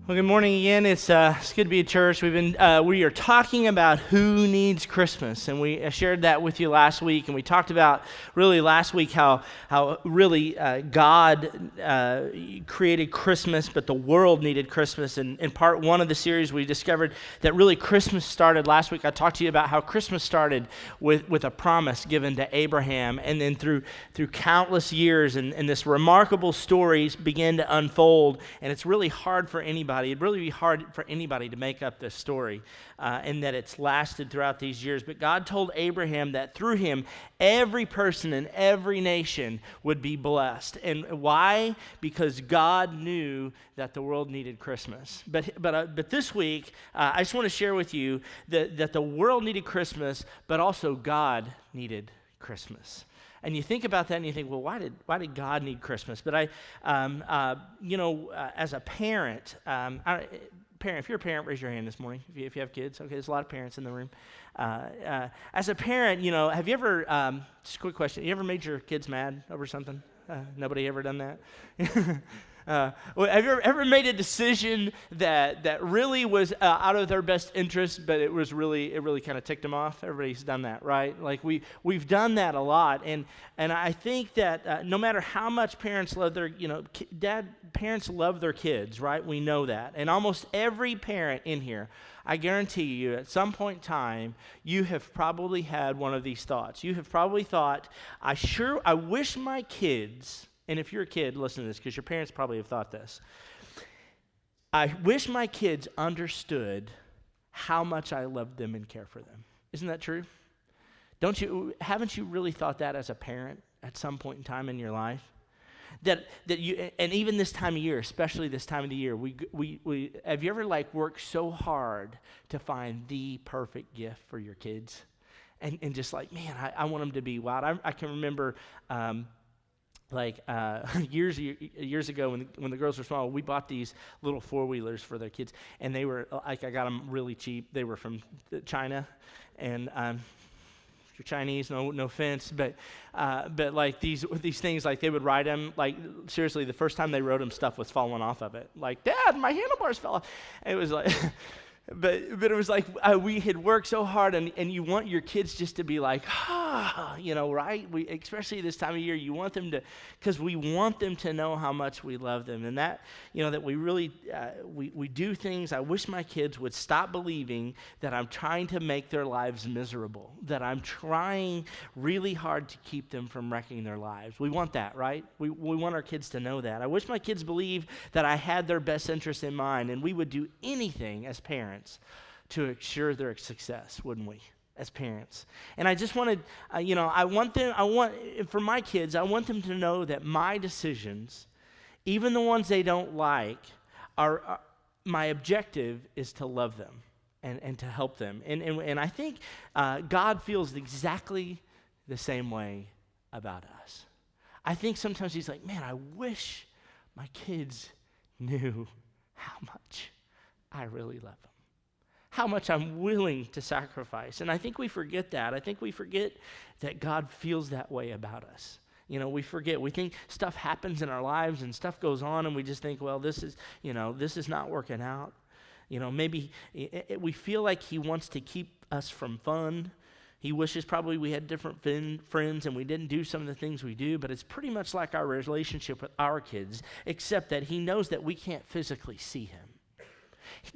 Well, good morning again. It's good to be at church. We are talking about who needs Christmas, and we shared that with you last week. And we talked about really last week how really God created Christmas, but the world needed Christmas. And in part one of the series, we discovered that really Christmas started last week. I talked to you about how Christmas started with a promise given to Abraham, and then through countless years, and this remarkable stories began to unfold. And it's really hard for anybody. It'd really be hard for anybody to make up this story, and that it's lasted throughout these years. But God told Abraham that through him, every person in every nation would be blessed. And why? Because God knew that the world needed Christmas. But this week, I just want to share with you that the world needed Christmas, but also God needed Christmas. And you think about that and you think, well, why did God need Christmas? But as a parent, if you're a parent, raise your hand this morning if you have kids. Okay, there's a lot of parents in the room. As a parent, have you ever, just a quick question, you ever made your kids mad over something? Nobody ever done that? Have you ever made a decision that really was out of their best interest, but it really kind of ticked them off? Everybody's done that, right? Like we've done that a lot, and I think that no matter how much parents love their, parents love their kids, right? We know that, and almost every parent in here, I guarantee you, at some point in time, you have probably had one of these thoughts. You have probably thought, I wish my kids. And if you're a kid, listen to this, because your parents probably have thought this. I wish my kids understood how much I love them and care for them. Isn't that true? Haven't you really thought that as a parent at some point in time in your life? That you, and even this time of year, especially this time of the year, we have you ever worked so hard to find the perfect gift for your kids? And just man, I want them to be wild. I can remember years ago when the girls were small, we bought these little four-wheelers for their kids, and they were I got them really cheap. They were from China, and if you're Chinese, no offense, but these things, they would ride them, seriously, the first time they rode them, stuff was falling off of it. Dad, my handlebars fell off. It was But it was we had worked so hard, and you want your kids just to be right? Especially this time of year, you want them to, because we want them to know how much we love them, and that we really we do things. I wish my kids would stop believing that I'm trying to make their lives miserable, that I'm trying really hard to keep them from wrecking their lives. We want that, right? We want our kids to know that. I wish my kids believed that I had their best interest in mind, and we would do anything as parents to ensure their success, wouldn't we, as parents? And I just wanted, for my kids, I want them to know that my decisions, even the ones they don't like, are my objective is to love them and to help them. And I think God feels exactly the same way about us. I think sometimes he's like, man, I wish my kids knew how much I really love them, how much I'm willing to sacrifice. And I think we forget that. I think we forget that God feels that way about us. We forget. We think stuff happens in our lives and stuff goes on, and we just think, well, this is not working out. Maybe we feel like he wants to keep us from fun. He wishes probably we had different friends and we didn't do some of the things we do, but it's pretty much like our relationship with our kids, except that he knows that we can't physically see him.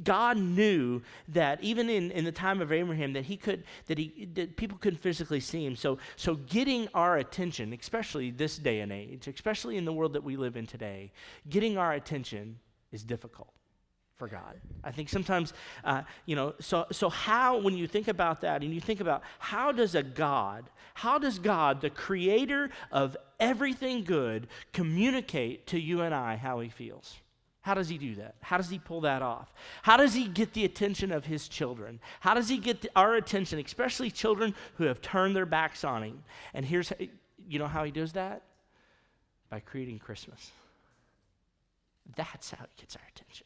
God knew that even in the time of Abraham that people couldn't physically see him. So getting our attention, especially this day and age, especially in the world that we live in today, getting our attention is difficult for God. I think sometimes, so how, when you think about that and you think about how does God, the creator of everything good, communicate to you and I how he feels? How does he do that? How does he pull that off? How does he get the attention of his children? How does he get our attention, especially children who have turned their backs on him? And here's, how he does that? By creating Christmas. That's how he gets our attention.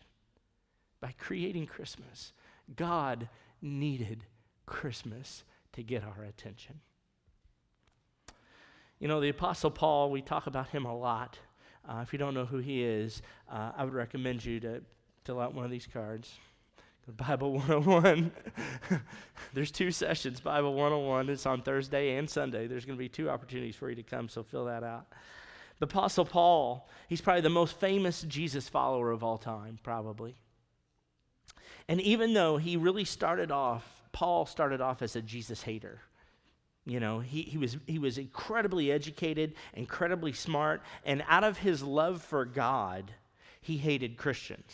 By creating Christmas. God needed Christmas to get our attention. The Apostle Paul, we talk about him a lot. If you don't know who he is, I would recommend you to fill out one of these cards. Go to Bible 101. There's 2 sessions, Bible 101. It's on Thursday and Sunday. There's going to be 2 opportunities for you to come, so fill that out. The Apostle Paul, he's probably the most famous Jesus follower of all time, probably. And even though Paul started off as a Jesus hater. You know, he was incredibly educated, incredibly smart, and out of his love for God, he hated Christians.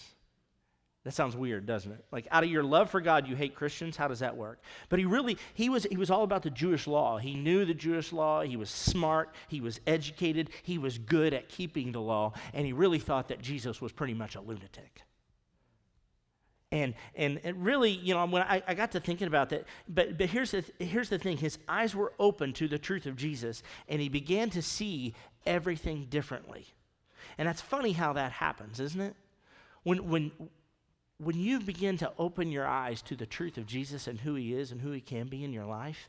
That sounds weird, doesn't it? Like, out of your love for God, you hate Christians? How does that work? But he was all about the Jewish law. He knew the Jewish law. He was smart. He was educated. He was good at keeping the law. And he really thought that Jesus was pretty much a lunatic. And it really, you know, when I got to thinking about that, but here's the thing. His eyes were open to the truth of Jesus, and he began to see everything differently. And that's funny how that happens, isn't it? When you begin to open your eyes to the truth of Jesus and who he is and who he can be in your life,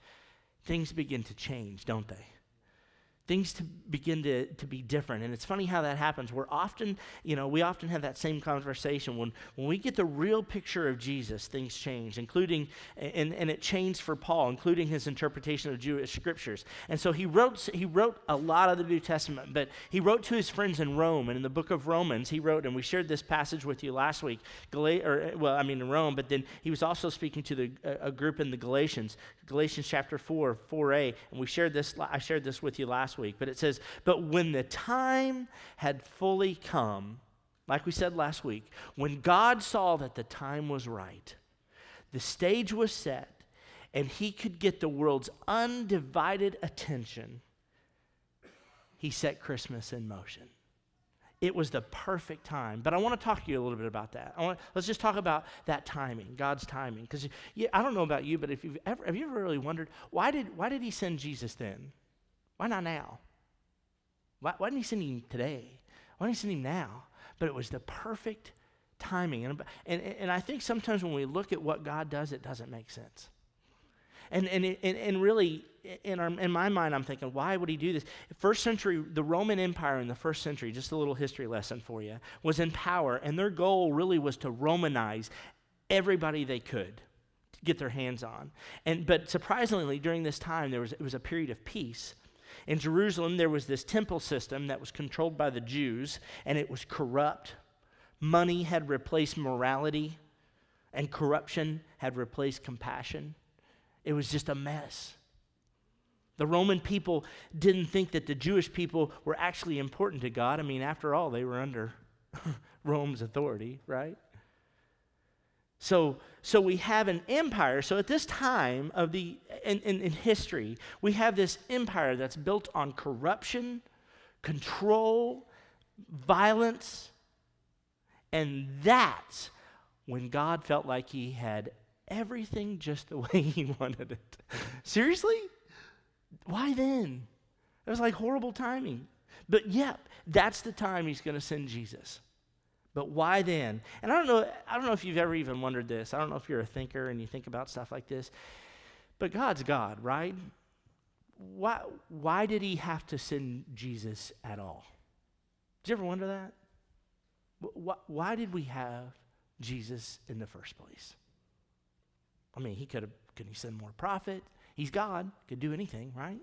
things begin to change, don't they? Things begin to be different. And it's funny how that happens. We often have that same conversation. When we get the real picture of Jesus, things change, including, and it changed for Paul, including his interpretation of Jewish scriptures. And so he wrote a lot of the New Testament, but he wrote to his friends in Rome. And in the book of Romans, he wrote, and we shared this passage with you last week, in Rome, but then he was also speaking to a group in the Galatians chapter 4a, and I shared this with you last week, but it says, but when the time had fully come, like we said last week, when God saw that the time was right, the stage was set, and he could get the world's undivided attention, he set Christmas in motion. It was the perfect time. But I want to talk to you a little bit about that. Let's just talk about that timing, God's timing. Because I don't know about you, but have you ever really wondered, why did he send Jesus then? Why not now? Why didn't he send him today? Why didn't he send him now? But it was the perfect timing. And I think sometimes when we look at what God does, it doesn't make sense. And really, in my mind, I'm thinking, why would he do this? First century, the Roman Empire in the first century, just a little history lesson for you, was in power, and their goal really was to Romanize everybody they could to get their hands on. But surprisingly, during this time, it was a period of peace. In Jerusalem, there was this temple system that was controlled by the Jews, and it was corrupt. Money had replaced morality, and corruption had replaced compassion. It was just a mess. The Roman people didn't think that the Jewish people were actually important to God. I mean, after all, they were under Rome's authority, right? So we have an empire. So at this time of in history, we have this empire that's built on corruption, control, violence, and that's when God felt like he had everything just the way he wanted it. Seriously? Why then? It was like horrible timing. But that's the time he's going to send Jesus. But why then? And I don't know if you've ever even wondered this. I don't know if you're a thinker and you think about stuff like this. But God's God, right? Why did he have to send Jesus at all? Did you ever wonder that? Why did we have Jesus in the first place? I mean, could he send more prophet? He's God, could do anything, right?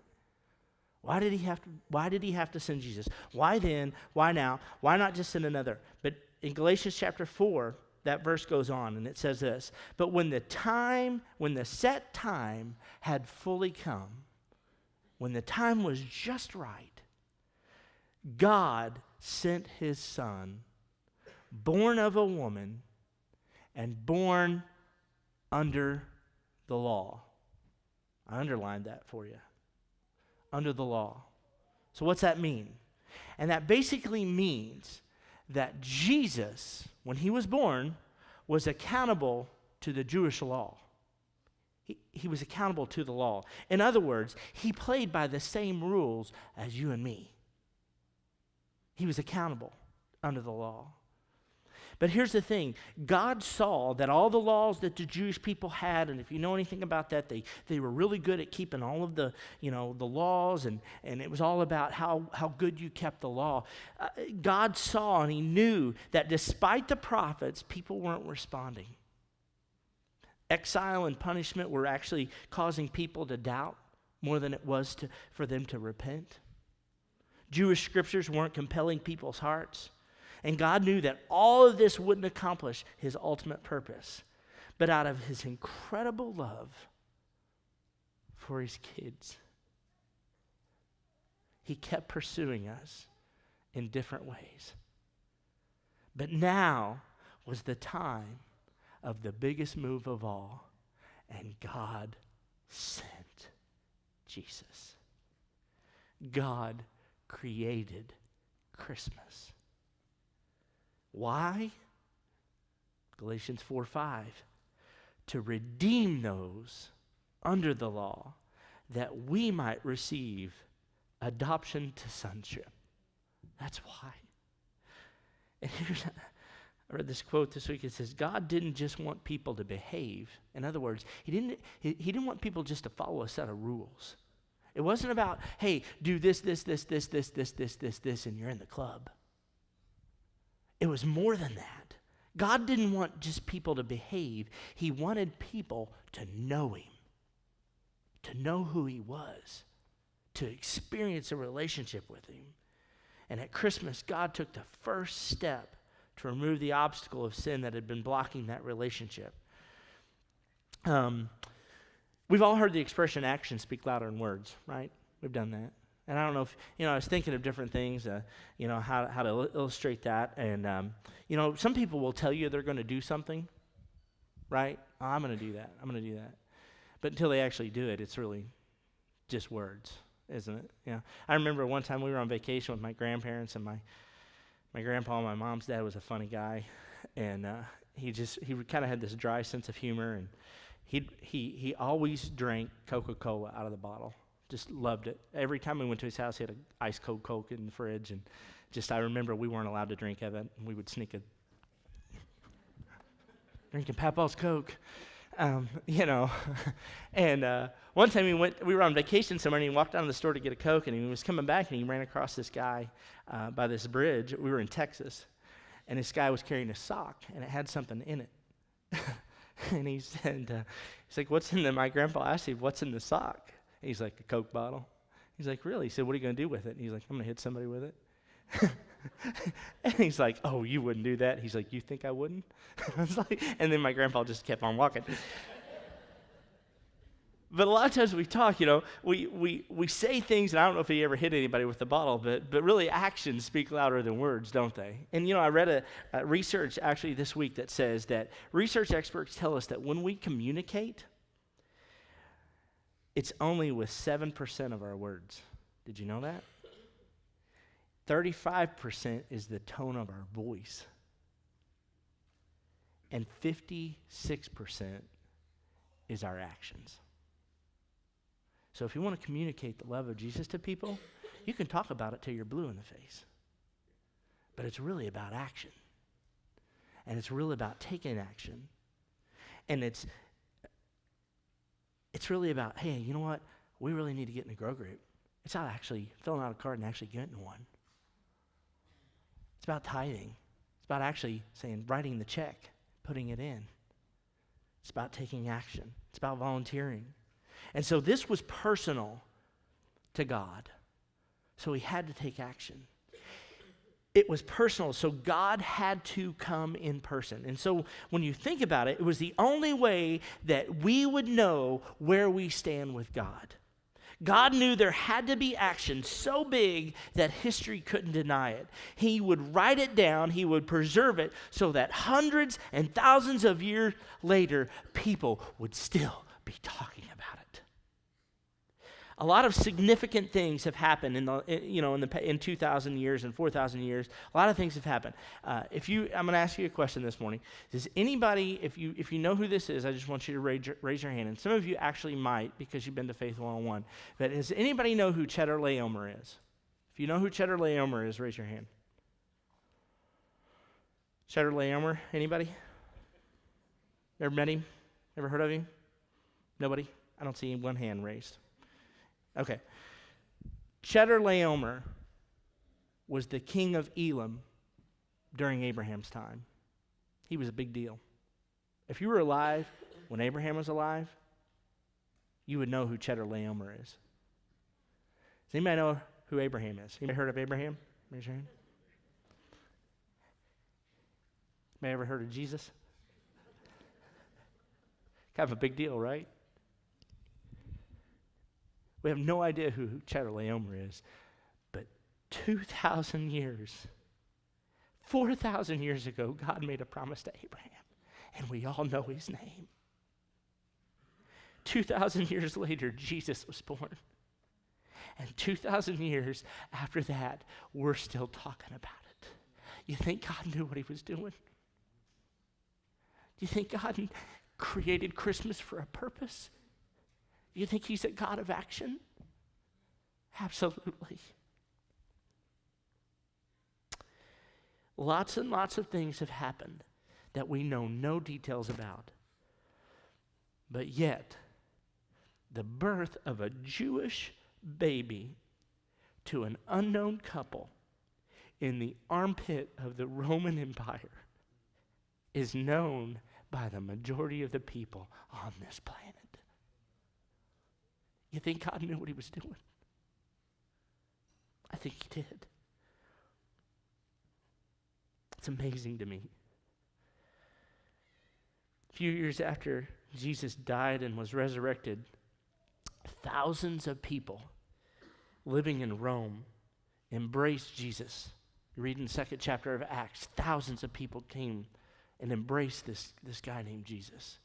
Why did he have to send Jesus? Why then? Why now? Why not just send another? But in Galatians chapter 4, that verse goes on and it says this, but when the set time had fully come, when the time was just right, God sent his son, born of a woman and born under the law. I underlined that for you. Under the law. So what's that mean? And that basically means that Jesus, when he was born, was accountable to the Jewish law. He was accountable to the law. In other words, he played by the same rules as you and me. He was accountable under the law. But here's the thing. God saw that all the laws that the Jewish people had, and if you know anything about that, they were really good at keeping all of the, the laws, and it was all about how good you kept the law. God saw and he knew that despite the prophets, people weren't responding. Exile and punishment were actually causing people to doubt more than it was for them to repent. Jewish scriptures weren't compelling people's hearts. And God knew that all of this wouldn't accomplish his ultimate purpose. But out of his incredible love for his kids, he kept pursuing us in different ways. But now was the time of the biggest move of all, and God sent Jesus. God created Christmas. Why? Galatians 4:5, to redeem those under the law, that we might receive adoption to sonship. That's why. And I read this quote this week. It says, God didn't just want people to behave. In other words, he didn't want people just to follow a set of rules. It wasn't about, hey, do this, and you're in the club. It was more than that. God didn't want just people to behave. He wanted people to know him, to know who he was, to experience a relationship with him. And at Christmas, God took the first step to remove the obstacle of sin that had been blocking that relationship. We've all heard the expression, actions speak louder than words, right? We've done that. And I don't know if, I was thinking of different things, how to illustrate that. And, some people will tell you they're going to do something, right? Oh, I'm going to do that. I'm going to do that. But until they actually do it, it's really just words, isn't it? I remember one time we were on vacation with my grandparents, and my grandpa and my mom's dad was a funny guy. And he kind of had this dry sense of humor, and he always drank Coca-Cola out of the bottle. Just loved it. Every time we went to his house, he had an ice cold Coke in the fridge, and I remember we weren't allowed to drink of it, and we would sneak drinking Papa's Coke, And one time we were on vacation somewhere, and he walked down to the store to get a Coke, and he was coming back, and he ran across this guy by this bridge. We were in Texas, and this guy was carrying a sock, and it had something in it. And he said, he's like, what's in the, my grandpa asked him, what's in the sock? And he's like, a Coke bottle. He's like, really? He said, what are you going to do with it? And he's like, I'm going to hit somebody with it. And he's like, oh, you wouldn't do that? He's like, you think I wouldn't? I was like, and then my grandpa just kept on walking. But a lot of times we talk, we say things, and I don't know if he ever hit anybody with the bottle, but really actions speak louder than words, don't they? And, I read a research actually this week that says that research experts tell us that when we communicate, it's only with 7% of our words. Did you know that? 35% is the tone of our voice. And 56% is our actions. So if you want to communicate the love of Jesus to people, you can talk about it till you're blue in the face. But it's really about action. And it's really about taking action. And it's really about, hey, you know what? We really need to get in a grow group. It's not actually filling out a card and actually getting one. It's about tithing. It's about actually writing the check, putting it in. It's about taking action. It's about volunteering. And so this was personal to God. So he had to take action. It was personal, so God had to come in person. And so when you think about it, it was the only way that we would know where we stand with God. God knew there had to be action so big that history couldn't deny it. He would write it down, he would preserve it, so that hundreds and thousands of years later, people would still be talking about it. A lot of significant things have happened in 2,000 years and 4,000 years. A lot of things have happened. I'm going to ask you a question this morning. Does anybody, if you know who this is, I just want you to raise your hand. And some of you actually might because you've been to Faith 101. But does anybody know who Cheddar Laomer is? If you know who Cheddar Laomer is, raise your hand. Chedorlaomer, anybody? Ever met him? Ever heard of him? Nobody? I don't see one hand raised. Okay. Chedorlaomer was the king of Elam during Abraham's time. He was a big deal. If you were alive when Abraham was alive, you would know who Chedorlaomer is. Does anybody know who Abraham is? Anybody heard of Abraham? Raise your hand. Anybody ever heard of Jesus? Kind of a big deal, right? We have no idea who Chedorlaomer is, but 2,000 years, 4,000 years ago, God made a promise to Abraham, and we all know his name. 2,000 years later, Jesus was born. And 2,000 years after that, we're still talking about it. You think God knew what he was doing? Do you think God created Christmas for a purpose? Do you think he's a God of action? Absolutely. Lots and lots of things have happened that we know no details about. But yet, the birth of a Jewish baby to an unknown couple in the armpit of the Roman Empire is known by the majority of the people on this planet. You think God knew what he was doing? I think he did. It's amazing to me. A few years after Jesus died and was resurrected, thousands of people living in Rome embraced Jesus. You read in the second chapter of Acts, thousands of people came and embraced this guy named Jesus.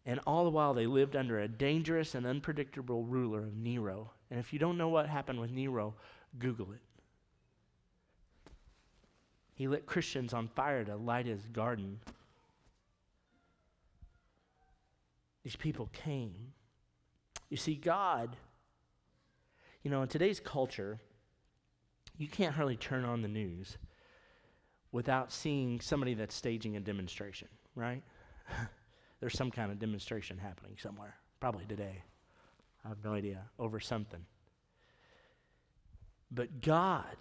And all the while they lived under a dangerous and unpredictable ruler of Nero. And if you don't know what happened with Nero, Google it. He lit Christians on fire to light his garden. These people came. You see, God, in today's culture, you can't hardly turn on the news without seeing somebody that's staging a demonstration, right? There's some kind of demonstration happening somewhere, probably today. I have no idea, over something. But God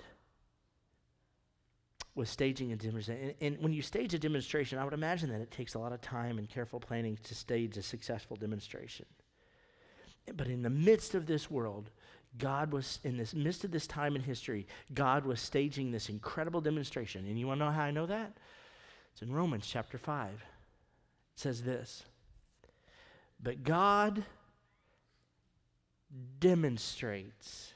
was staging a demonstration. And when you stage a demonstration, I would imagine that it takes a lot of time and careful planning to stage a successful demonstration. But in the midst of this world, God was, in this midst of this time in history, God was staging this incredible demonstration. And you want to know how I know that? It's in Romans chapter 5. It says this, but God demonstrates.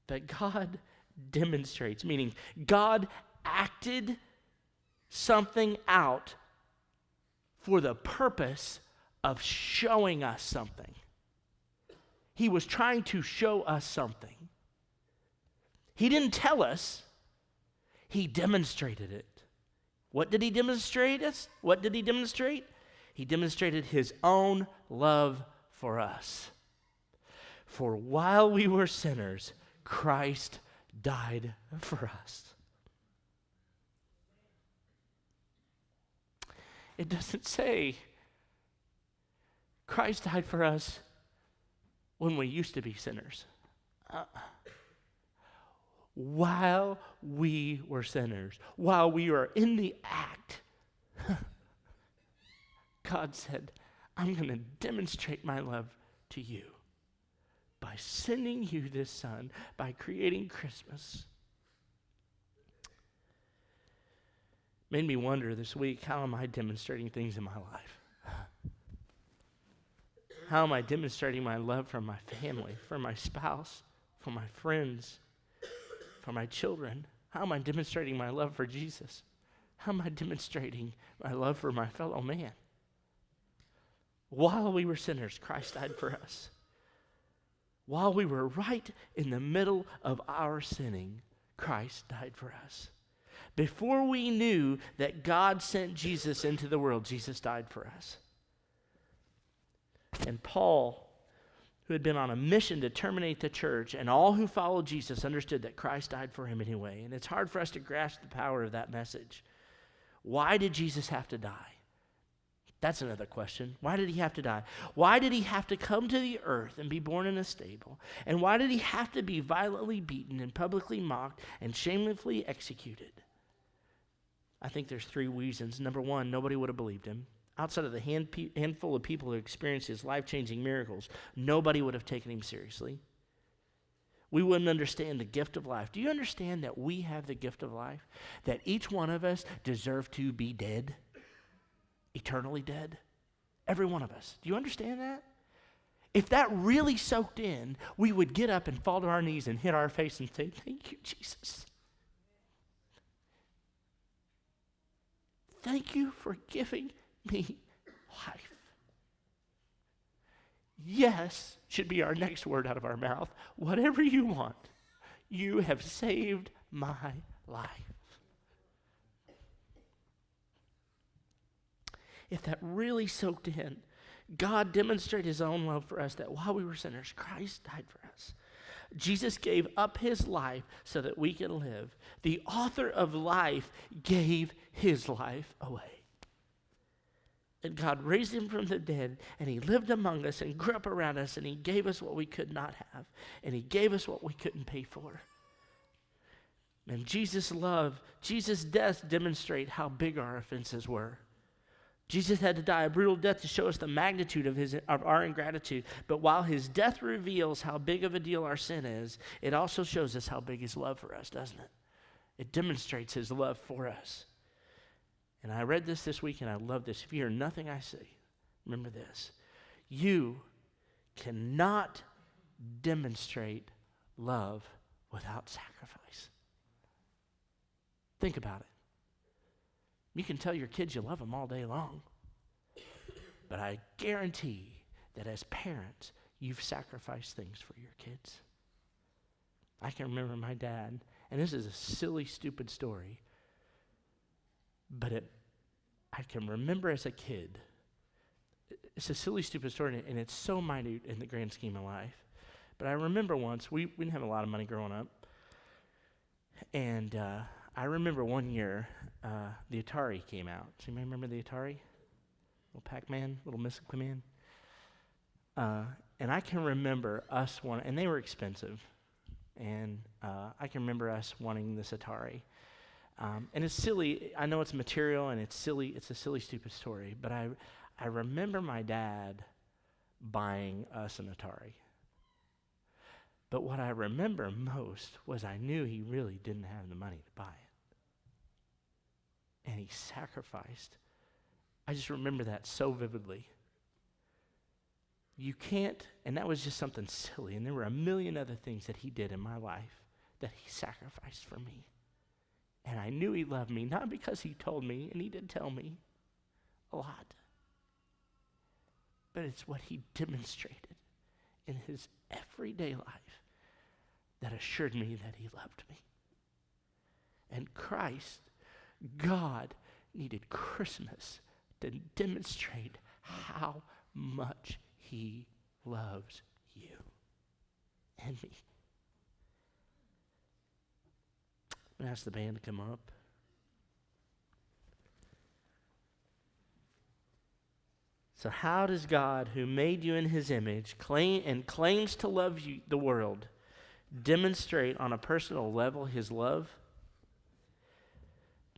But God demonstrates, meaning God acted something out for the purpose of showing us something. He was trying to show us something. He didn't tell us, he demonstrated it. What did he demonstrate us? What did he demonstrate? He demonstrated his own love for us. For while we were sinners, Christ died for us. It doesn't say Christ died for us when we used to be sinners. While we were sinners, while we were in the act, God said, I'm going to demonstrate my love to you by sending you this son, by creating Christmas. Made me wonder this week, how am I demonstrating things in my life? How am I demonstrating my love for my family, for my spouse, for my friends, for my children? How am I demonstrating my love for Jesus? How am I demonstrating my love for my fellow man? While we were sinners, Christ died for us. While we were right in the middle of our sinning, Christ died for us. Before we knew that God sent Jesus into the world, Jesus died for us. And Paul, who had been on a mission to terminate the church, and all who followed Jesus understood that Christ died for him anyway. And it's hard for us to grasp the power of that message. Why did Jesus have to die? That's another question. Why did he have to die? Why did he have to come to the earth and be born in a stable? And why did he have to be violently beaten and publicly mocked and shamefully executed? I think there's 3 reasons. Number 1, nobody would have believed him. Outside of the handful of people who experienced his life-changing miracles, nobody would have taken him seriously. We wouldn't understand the gift of life. Do you understand that we have the gift of life? That each one of us deserve to be dead, eternally dead? Every one of us. Do you understand that? If that really soaked in, we would get up and fall to our knees and hit our face and say, "Thank you, Jesus. Thank you for giving me life." Yes should be our next word out of our mouth. Whatever you want. You have saved my life. If that really soaked in, God demonstrated his own love for us, that while we were sinners, Christ died for us. Jesus gave up his life so that we can live. The author of life gave his life away. And God raised him from the dead, and he lived among us and grew up around us, and he gave us what we could not have, and he gave us what we couldn't pay for. And Jesus' love, Jesus' death demonstrate how big our offenses were. Jesus had to die a brutal death to show us the magnitude of our ingratitude. But while his death reveals how big of a deal our sin is, it also shows us how big his love for us, doesn't it? It demonstrates his love for us. And I read this week, and I love this. If you hear nothing I say, remember this. You cannot demonstrate love without sacrifice. Think about it. You can tell your kids you love them all day long. But I guarantee that as parents, you've sacrificed things for your kids. I can remember my dad, and this is a silly, stupid story, but I can remember as a kid, it's a silly, stupid story, and it's so minute in the grand scheme of life. But I remember once, we didn't have a lot of money growing up, and I remember one year, the Atari came out. Does anybody remember the Atari? Little Pac-Man, little Mystical Man. And I can remember us wanting, and they were expensive, and I can remember us wanting this Atari. And it's silly. I know it's material, and it's silly. It's a silly, stupid story. But I remember my dad buying us an Atari. But what I remember most was I knew he really didn't have the money to buy it. And he sacrificed. I just remember that so vividly. You can't, and that was just something silly. And there were a million other things that he did in my life that he sacrificed for me. And I knew he loved me, not because he told me, and he did tell me a lot, but it's what he demonstrated in his everyday life that assured me that he loved me. And Christ, God, needed Christmas to demonstrate how much he loves you and me. I'm going to ask the band to come up. So how does God, who made you in his image, claims to love you, the world, demonstrate on a personal level his love?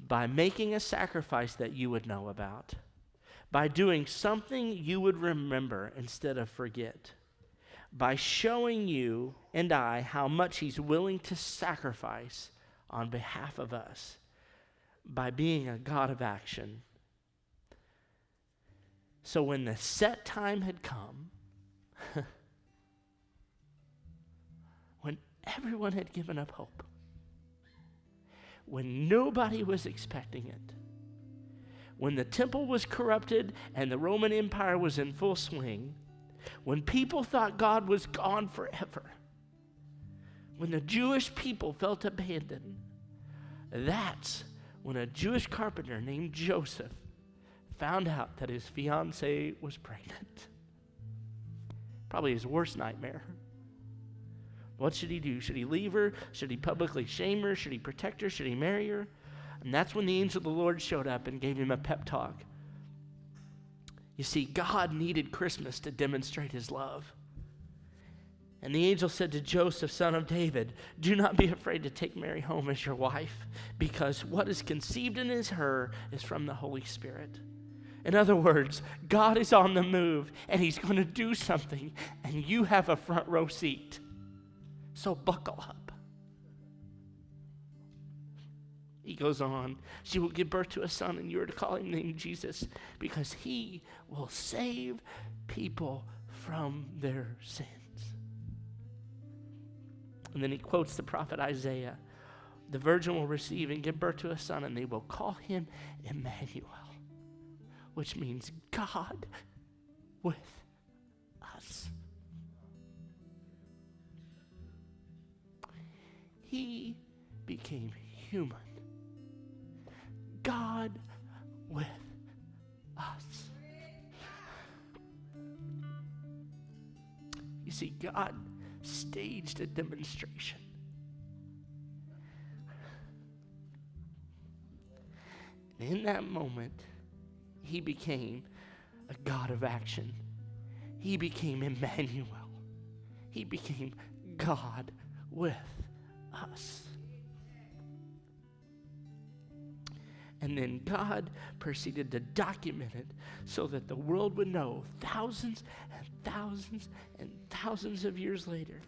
By making a sacrifice that you would know about. By doing something you would remember instead of forget. By showing you and I how much he's willing to sacrifice on behalf of us. By being a God of action. So when the set time had come, when everyone had given up hope, when nobody was expecting it, when the temple was corrupted and the Roman Empire was in full swing, when people thought God was gone forever, when the Jewish people felt abandoned, that's when a Jewish carpenter named Joseph found out that his fiancée was pregnant. Probably his worst nightmare. What should he do? Should he leave her? Should he publicly shame her? Should he protect her? Should he marry her? And that's when the angel of the Lord showed up and gave him a pep talk. You see, God needed Christmas to demonstrate his love. And the angel said to Joseph, son of David, do not be afraid to take Mary home as your wife, because what is conceived in her is from the Holy Spirit. In other words, God is on the move, and he's going to do something, and you have a front row seat. So buckle up. He goes on, she will give birth to a son, and you are to call him name Jesus, because he will save people from their sins. And then he quotes the prophet Isaiah. The virgin will receive and give birth to a son, and they will call him Emmanuel, which means God with us. He became human. God with us. You see, God staged a demonstration. And in that moment, he became a God of action. He became Emmanuel. He became God with us. And then God proceeded to document it so that the world would know thousands and thousands and thousands of years later.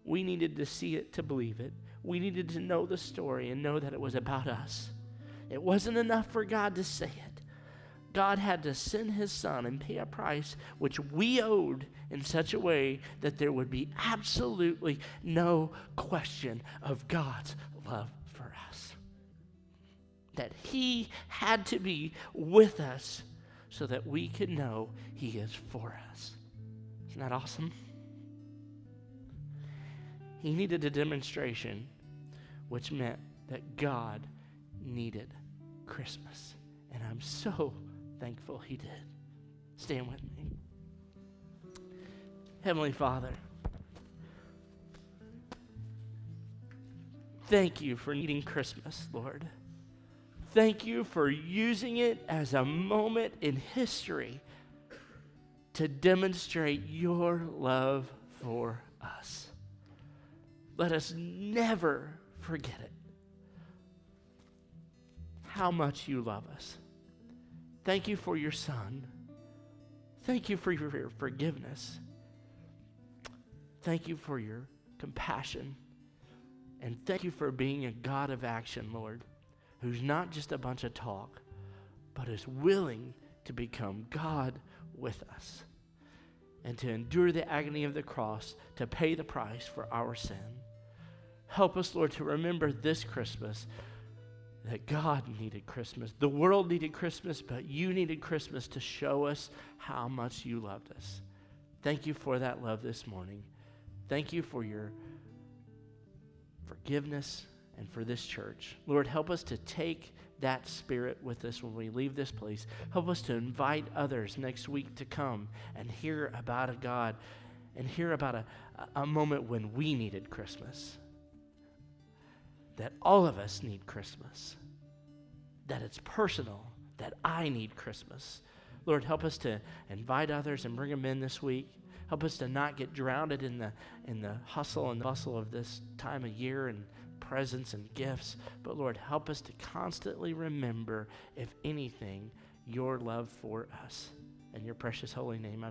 We needed to see it to believe it. We needed to know the story and know that it was about us. It wasn't enough for God to say it. God had to send his son and pay a price which we owed in such a way that there would be absolutely no question of God's love for us. That he had to be with us so that we could know he is for us. Isn't that awesome? He needed a demonstration, which meant that God needed Christmas. And I'm so thankful he did. Stand with me. Heavenly Father, thank you for needing Christmas, Lord. Thank you for using it as a moment in history to demonstrate your love for us. Let us never forget it. How much you love us. Thank you for your Son. Thank you for your forgiveness. Thank you for your compassion. And thank you for being a God of action, Lord, who's not just a bunch of talk, but is willing to become God with us and to endure the agony of the cross to pay the price for our sin. Help us, Lord, to remember this Christmas that God needed Christmas. The world needed Christmas, but you needed Christmas to show us how much you loved us. Thank you for that love this morning. Thank you for your forgiveness and for this church. Lord, help us to take that spirit with us when we leave this place. Help us to invite others next week to come and hear about a God and hear about a moment when we needed Christmas. That all of us need Christmas. That it's personal. That I need Christmas. Lord, help us to invite others and bring them in this week. Help us to not get drowned in the hustle and the bustle of this time of year and presents and gifts. But Lord, help us to constantly remember, if anything, your love for us. In your precious holy name, I